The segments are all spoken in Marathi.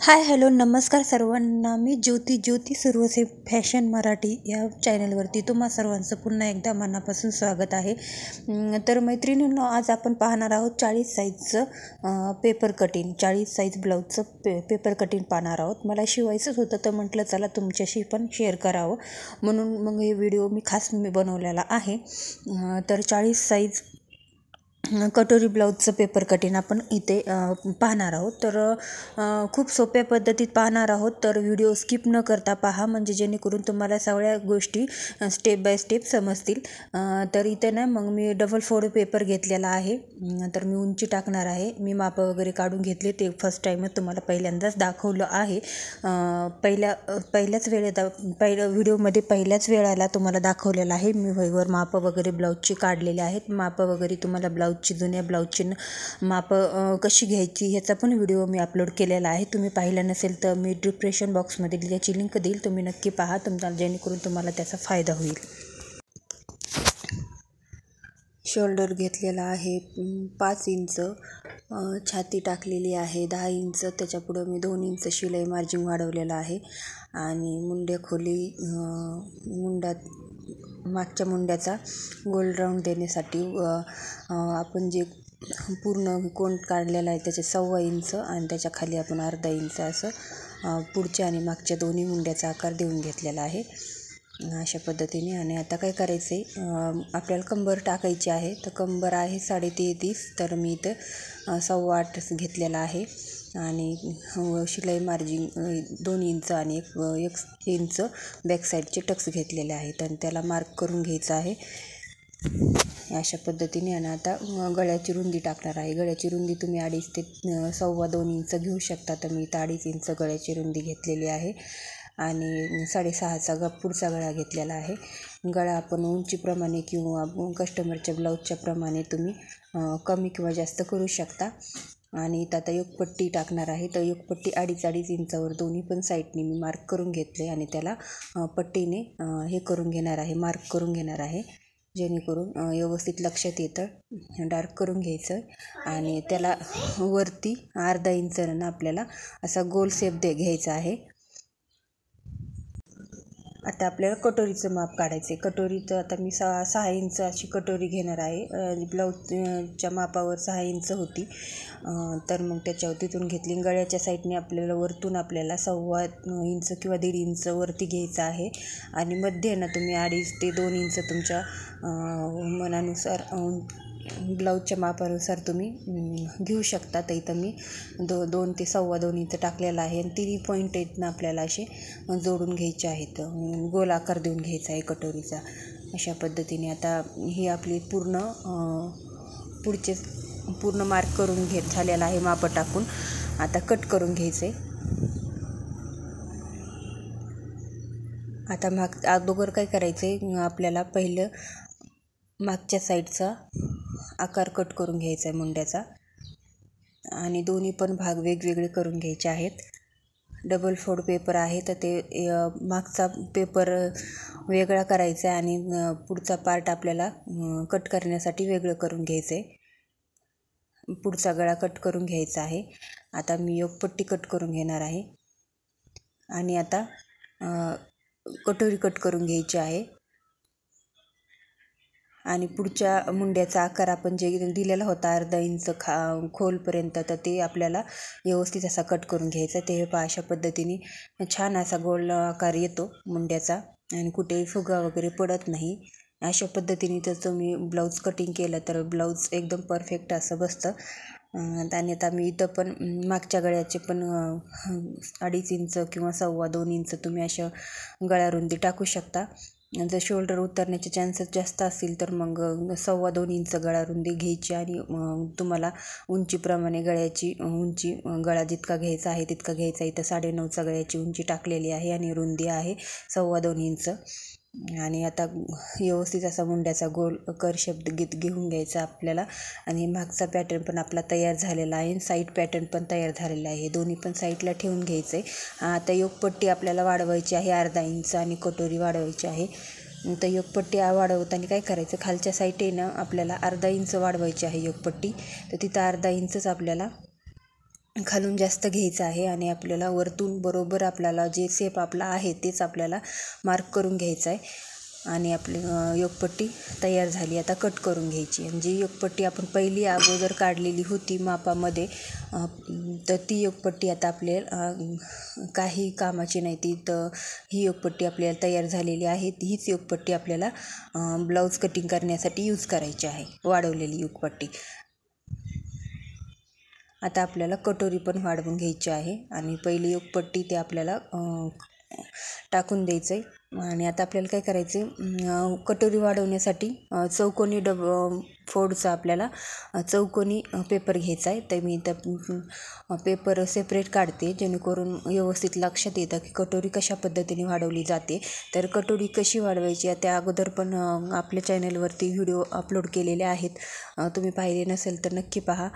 हाय हॅलो नमस्कार सर्वांना. मी ज्योती सुरवसे फॅशन मराठी या चॅनलवरती तुम्हा सर्वांचं पुन्हा एकदा मनापासून स्वागत आहे. तर मैत्रिणींनो, आज आपण पाहणार आहोत 40 साईजचं पेपर कटिंग, 40 साईज ब्लाऊजचं पेपर कटिंग पाहणार आहोत. मला शिवायचंच होतं तर म्हटलं चला तुमच्याशी पण शेअर करावं, म्हणून मग हे व्हिडिओ मी खास बनवलेला आहे. तर 40 साईज कटोरी ब्लाऊजचं पेपर कटिंग आपण इथे पाहणार आहोत. तर खूप सोप्या पद्धतीत पाहणार आहोत, तर व्हिडिओ स्किप न करता पहा, म्हणजे जेणेकरून तुम्हाला सगळ्या गोष्टी स्टेप बाय स्टेप समजतील. तर इथे ना मग मी डबल फोल्ड पेपर घेतलेला आहे. तर मी उंची टाकणार आहे. मी मापं वगैरे काढून घेतले, ते फर्स्ट टाईमच तुम्हाला पहिल्यांदाच दाखवलं आहे. पहिल्याच व्हिडिओमध्ये पहिल्याच वेळेला तुम्हाला दाखवलेलं आहे. मी वहीवर मापं वगैरे ब्लाऊजची काढलेले आहेत. मापं वगैरे तुम्हाला जुन्या ब्लाऊजची मापं कशी घ्यायची ह्याचा पण व्हिडिओ मी अपलोड केलेला आहे. तुम्ही पाहिला नसेल तर मी डिस्क्रिप्शन बॉक्समध्ये त्याची लिंक देईल, तुम्ही नक्की पहा, जेणेकरून तुम्हाला त्याचा फायदा होईल. शोल्डर घेतलेला आहे 5 इंच, छाती टाकलेली आहे 10 इंच, त्याच्यापुढं मी 2 इंच शिलाई मार्जिन वाढवलेलं आहे. आणि मुंड्या खोली मागच्या मुंड्याचा गोल राऊंड देण्यासाठी आपण जे पूर्ण कोण काढलेला आहे त्याचे 1.25 इंच आणि त्याच्या खाली आपण अर्धा इंच असं पुढच्या आणि मागच्या दोन्ही मुंड्याचा आकार देऊन घेतलेला आहे अशा पद्धतीने. आणि आता काय करायचं आहे, आपल्याला कंबर टाकायची आहे. तर कंबर आहे 33.5, तर मी इथं 8.25 घेतलेला आहे. आणि शिलाई मार्जिन 2 इंच आणि 1 इंच बॅक साईडचे टक्स घेतलेले आहेत आणि त्याला मार्क करून घ्यायचं आहे अशा पद्धतीने. आणि आता गळ्याची रुंदी टाकणार आहे. गळ्याची रुंदी तुम्ही 2.5 ते 2.25 इंच घेऊ शकता. तर मी इथं 2.5 इंच गळ्याची रुंदी घेतलेली आहे. आणि 6.5चा पुढचा गळा घेतलेला आहे. गळा आपण उंचीप्रमाणे किंवा कस्टमरच्या ब्लाऊजच्या प्रमाणे तुम्ही कमी किंवा जास्त करू शकता. आणि इथं आता योगपट्टी टाकणार आहे. तर योगपट्टी 2.5 इंचावर दोन्ही पण साईडने मी मार्क करून घेतले आणि त्याला पट्टीने हे करून घेणार आहे, मार्क करून घेणार आहे, जेणेकरून व्यवस्थित लक्षात येतं. डार्क करून घ्यायचं आणि त्याला वरती अर्धा इंचानं आपल्याला असा गोल शेप घ्यायचा आहे. आता आपल्याला कटोरीचं माप काढायचं आहे. कटोरीचं आता मी 6 इंच अशी कटोरी घेणार आहे. ब्लाऊजच्या मापावर 6 इंच होती, तर मग त्याच्यावर तिथून घेतली. गळ्याच्या साईडने आपल्याला वरतून आपल्याला 1.25 इंच किंवा 1.5 इंच वरती घ्यायचं आहे. आणि मध्ये ना तुम्ही 2.5 ते 2 इंच तुमच्या मनानुसार ब्लाऊजच्या मापानुसार तुम्ही घेऊ शकता. तर इथं मी 2 ते 2.25 इंच टाकलेला आहे. आणि 3 पॉईंट आहेत ना आपल्याला असे जोडून घ्यायचे आहेत, गोल आकार देऊन घ्यायचा आहे कटोरीचा अशा पद्धतीने. आता ही आपली पुढचे पूर्ण मार्क करून झालेला आहे मापं टाकून. आता कट करून घ्यायचं आहे. आता अगोदर काय करायचं आहे, आपल्याला पहिलं मागच्या साईडचा आकार कट करून घ्यायचा आहे मुंड्याचा. आणि दोन्ही पण भाग वेगवेगळे करून घ्यायचे आहेत. डबल फोल्ड पेपर आहे, तर ते मागचा पेपर वेगळा करायचा आहे आणि पुढचा पार्ट आपल्याला कट करण्यासाठी वेगळं करून घ्यायचं आहे. पुढचा गळा कट करून घ्यायचा आहे. आता मी योगपट्टी कट करून घेणार आहे. आणि आता कटोरी कट करून घ्यायची आहे. आणि पुढच्या मुंड्याचा आकार आपण जे दिलेला होता अर्धा इंच खोलपर्यंत, तर ते आपल्याला व्यवस्थित असा कट करून घ्यायचा. ते अशा पद्धतीने छान असा गोल आकार येतो मुंड्याचा आणि कुठेही फुगा वगैरे पडत नाही. अशा पद्धतीने जर तुम्ही ब्लाऊज कटिंग केलं तर ब्लाऊज एकदम परफेक्ट असं बसतं. आणि आता मी इथं पण मागच्या गळ्याचे पण 2.5 इंच किंवा 2.25 इंच तुम्ही अशा गळा रुंदी टाकू शकता. जर शोल्डर उतरण्याचे चान्सेस जास्त असतील तर मग 2.25 इंच गळा रुंदी घ्यायची. आणि तुम्हाला उंचीप्रमाणे गळ्याची उंची, गळा जितका घ्यायचा आहे तितका घ्यायचा. इथं 9.5चा गळ्याची उंची टाकलेली आहे आणि रुंदी आहे 2.25 इंच. आणि आता व्यवस्थित असा मुंड्याचा गोल कर शेप घेऊन घ्यायचा आपल्याला. आणि मागचा पॅटर्न पण आपला तयार झालेला आहे, साईड पॅटर्न पण तयार झालेला आहे, दोन्ही पण साईडला ठेवून घ्यायचं आहे. आता योगपट्टी आपल्याला वाढवायची आहे अर्धा इंच आणि कटोरी वाढवायची आहे. तर योगपट्टी वाढवताना काय करायचं, खालच्या साईडनं आपल्याला अर्धा इंच वाढवायची आहे योगपट्टी. तर तिथं अर्धा इंचच आपल्याला खालून जास्त घ्यायचं आहे आणि आपल्याला वरतून बरोबर आपल्याला जे शेप आपला आहे तेच आपल्याला मार्क करून घ्यायचं आहे. आणि आपली योगपट्टी तयार झाली. आता कट करून घ्यायची. आणि जी योगपट्टी आपण पहिली अगोदर काढलेली होती मापामध्ये, तर ती योगपट्टी आता आपल्याला काही कामाची नाही. ती तर ही योगपट्टी आपल्याला तयार झालेली आहे. हीच योगपट्टी आपल्याला ब्लाऊज कटिंग करण्यासाठी यूज करायची आहे, वाढवलेली योगपट्टी. आता आपल्याला कटोरी पण वाढवून घ्यायची आहे आणि पहिली योगपट्टी ते आपल्याला टाकून द्यायचं आहे. आणि आता आपल्याला काय करायचं आहे, कटोरी वाढवण्यासाठी चौकोनी फोल्डचा आपल्याला चौकोनी पेपर घ्यायचा आहे. तर मी त्या पेपर सेपरेट काढते जेणेकरून व्यवस्थित लक्षात येतं की कटोरी कशा पद्धतीने वाढवली जाते. तर कटोरी कशी वाढवायची त्या अगोदर पण आपल्या चॅनलवरती व्हिडिओ अपलोड केलेले आहेत. तुम्ही पाहिले नसेल तर नक्की पहा.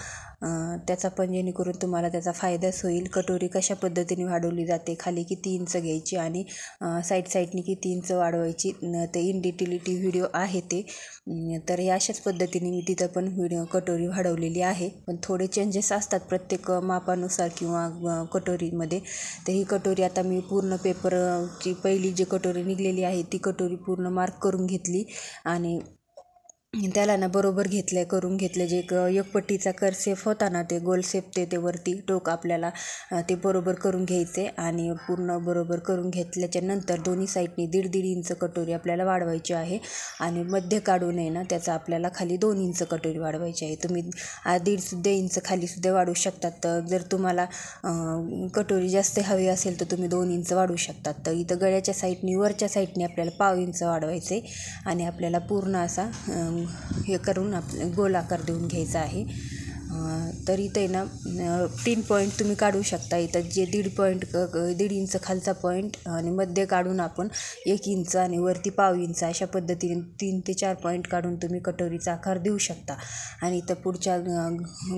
त्याचा पण जेणेकरून तुम्हाला त्याचा फायदाच होईल. कटोरी कशा पद्धतीने वाढवली जाते, खाली किती इंच घ्यायची आणि साईडनी किती इंच वाढवायची, ते इन डिटेलिटी व्हिडिओ आहे ते. तर हे अशाच पद्धतीने मी तिथं पण कटोरी वाढवलेली आहे. पण थोडे चेंजेस असतात प्रत्येक मापानुसार किंवा कटोरीमध्ये. तर ही कटोरी आता मी पूर्ण पेपरची पहिली जी कटोरी निघलेली आहे ती कटोरी पूर्ण मार्क करून घेतली आणि त्याला ना बरोबर करून घेतले. जे योगपट्टीचा करसेप होता ना, ते गोल शेप ते वरती टोक आपल्याला ते बरोबर करून घ्यायचे. आणि पूर्ण बरोबर करून घेतल्याच्या नंतर दोन्ही साईडनी 1.5 इंच कटोरी आपल्याला वाढवायची आहे. आणि मध्य काढू नये ना, त्याचा आपल्याला खाली 2 इंच कटोरी वाढवायची आहे. तुम्ही 1.5 इंच खालीसुद्धा वाढवू शकतात. तर जर तुम्हाला कटोरी जास्त हवी असेल तर तुम्ही 2 इंच वाढवू शकतात. तर इथं गळ्याच्या साईडनी वरच्या साईडनी आपल्याला 1/2 इंच वाढवायचे आणि आपल्याला पूर्ण असा हे करून गोल आकार देऊन घ्यायचा आहे. तर इथे ना 3 पॉईंट तुम्ही काढू शकता. इथं जे 1.5 इंच खालचा पॉईंट आणि मध्य काढून आपण 1 इंच आणि वरती 1/2 इंच अशा पद्धतीने 3 ते 4 पॉईंट काढून तुम्ही कटोरीचा आकार देऊ शकता. आणि इथं पुढच्या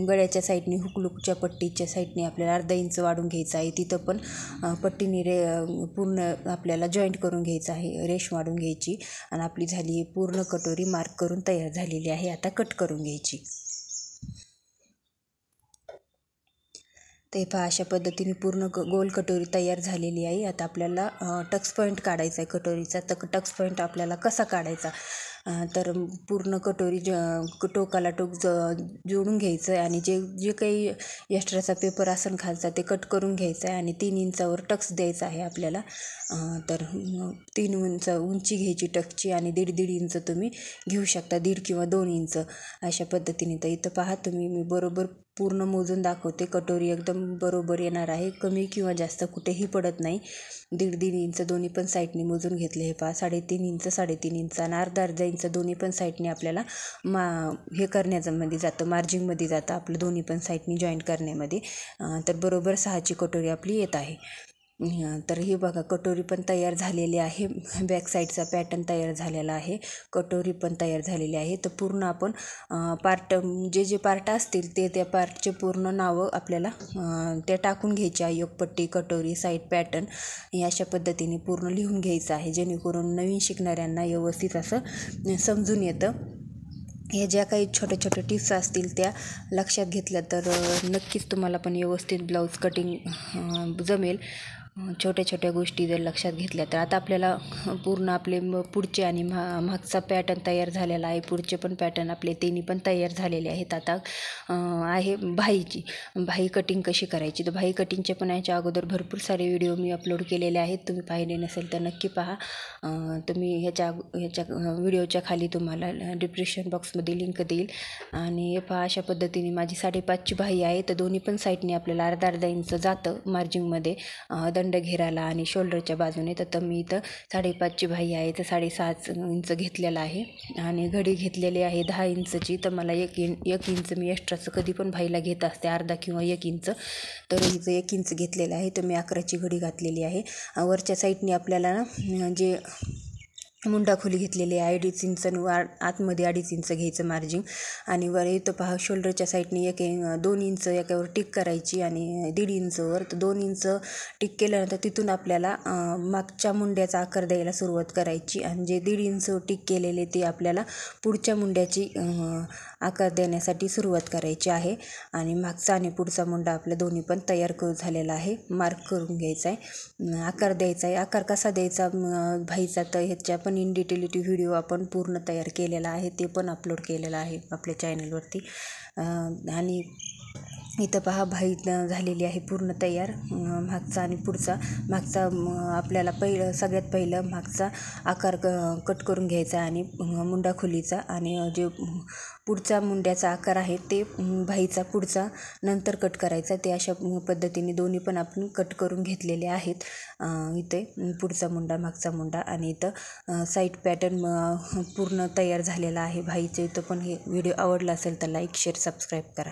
गळ्याच्या साईडनी हुकलूकच्या पट्टीच्या साईडनी आपल्याला 1/2 इंच वाढून घ्यायचं आहे. तिथं पण पट्टीने पूर्ण आपल्याला जॉईंट करून घ्यायचं आहे, रेश वाढून घ्यायची. आणि आपली झाली पूर्ण कटोरी मार्क करून तयार झालेली आहे. आता कट करून घ्यायची. ते पहा, अशा पद्धतीने पूर्ण गोल कटोरी तयार झालेली आहे. आता आपल्याला टक्स पॉईंट काढायचा आहे कटोरीचा. तर टक्स पॉईंट आपल्याला कसा काढायचा, तर पूर्ण कटोरी टोकाला टोक जोडून घ्यायचं आहे. आणि जे काही एक्स्ट्राचा पेपर असेल खालचा ते कट करून घ्यायचं आहे. आणि 3 इंचावर टक्स द्यायचा आहे आपल्याला. तर 3 इंच उंची घ्यायची टक्सची आणि 1.5 इंच तुम्ही घेऊ शकता, 1.5 किंवा 2 इंच अशा पद्धतीने. तर इथं पहा तुम्ही, मी बरोबर पूर्ण मोजून दाखवते. कटोरी एकदम बरोबर येणार आहे, कमी किंवा जास्त कुठेही पडत नाही. 1.5 इंच दोन्ही पण साईडने मोजून घेतले. हे पहा, 3.5 इंच 3.5 इंच आणि अर्धा इंच दोन्ही पण साईडने आपल्याला हे करण्यामध्ये जातं, मार्जिंगमध्ये जातं आपलं दोन्ही पण साईडने जॉईंट करण्यामध्ये. तर बरोबर 6ची कटोरी आपली येत आहे. तर ही बघा कटोरी पण तयार झालेली आहे. बॅक साईडचा पॅटर्न तयार झालेला आहे, कटोरी पण तयार झालेली आहे. तर पूर्ण आपण पार्ट, जे पार्ट असतील त्या पार्टचे पूर्ण नावं आपल्याला त्या टाकून घ्यायचे आहे. योगपट्टी, कटोरी, साईड पॅटर्न हे अशा पद्धतीने पूर्ण लिहून घ्यायचं आहे, जेणेकरून नवीन शिकणाऱ्यांना व्यवस्थित असं समजून येतं. हे ज्या काही छोट्या छोट्या टिप्स असतील त्या लक्षात घेतल्या तर नक्कीच तुम्हाला पण व्यवस्थित ब्लाऊज कटिंग जमेल. छोट्या छोट्या गोष्टी जर लक्षात घेतल्या तर. आता आपल्याला पूर्ण आपले पुढचे आणि मागचा पॅटर्न तयार झालेला आहे. पुढचे पण पॅटर्न आपले तिन्ही पण तयार झालेले आहेत. आता आहे भाई कटिंग कशी करायची. तर भाई कटिंगचे पण याच्या अगोदर भरपूर सारे व्हिडिओ मी अपलोड केलेले आहेत. तुम्ही पाहिले नसेल तर नक्की पहा. तुम्ही ह्याच्या व्हिडिओच्या खाली तुम्हाला डिस्क्रिप्शन बॉक्समध्ये लिंक देईल. आणि हे पहा, अशा पद्धतीने माझी 5.5ची भाई आहे. तर दोन्ही पण साईडने आपल्याला अर्धा इंच जातं मार्जिंगमध्ये, दंड घेराला आणि शोल्डरच्या बाजूने. तर मी इथं 5.5ची भाई आहे तर 6.5 इंच घेतलेला आहे. आणि घडी घेतलेली आहे 10 इंचची. तर मला 1 इंच मी एक्स्ट्राचं कधी पण भाईला घेत असते, अर्धा किंवा 1 इंच. तर हिचं 1 इंच घेतलेलं आहे. तर मी 11ची घडी घातलेली आहे. वरच्या साईडने आपल्याला ना जे मुंडा खोली घेतलेली आहे 2.5 इंच आतमध्ये 2.5 इंच घ्यायचं मार्जिन आणि वर इथं पहा शोल्डरच्या साईडने 2 इंच एकावर टिक करायची आणि 1.5 इंचवर. तर 2 इंच टिक केल्यानंतर तिथून आपल्याला मागच्या मुंड्याचा आकार द्यायला सुरुवात करायची आणि जे 1.5 इंच टिक केलेले ते आपल्याला पुढच्या मुंड्याची आकार देण्यासाठी सुरुवात करायची आहे. आणि मागचा आणि पुढचा मुंडा आपल्या दोन्ही पण तयार झालेला आहे. मार्क करून घ्यायचा आहे, आकार द्यायचा आहे. आकार कसा द्यायचा भाईचा तर ह्याच्या पण इन डिटेलिटी व्हिडिओ आपण पूर्ण तयार केलेला आहे, ते पण अपलोड केलेला आहे आपल्या चॅनलवरती. आणि इथं पहा भाई झालेली आहे पूर्ण तयार. मागचा आणि पुढचा आपल्याला सगळ्यात पहिलं मागचा आकार कट करून घ्यायचा आणि मुंडा खोलीचा आणि जे पुढचा मुंड्याचा आकार आहे ते भाईचा पुढचा नंतर कट करायचा. ते अशा पद्धतीने दोन्ही पण आपण कट करून घेतलेले आहेत. इथे पुढचा मुंडा मागचा मुंडा आणि इथं साईड पॅटर्न पूर्ण तयार झालेला आहे भाईचं. इथं पण हे व्हिडिओ आवडला असेल तर लाईक शेअर सबस्क्राईब करा.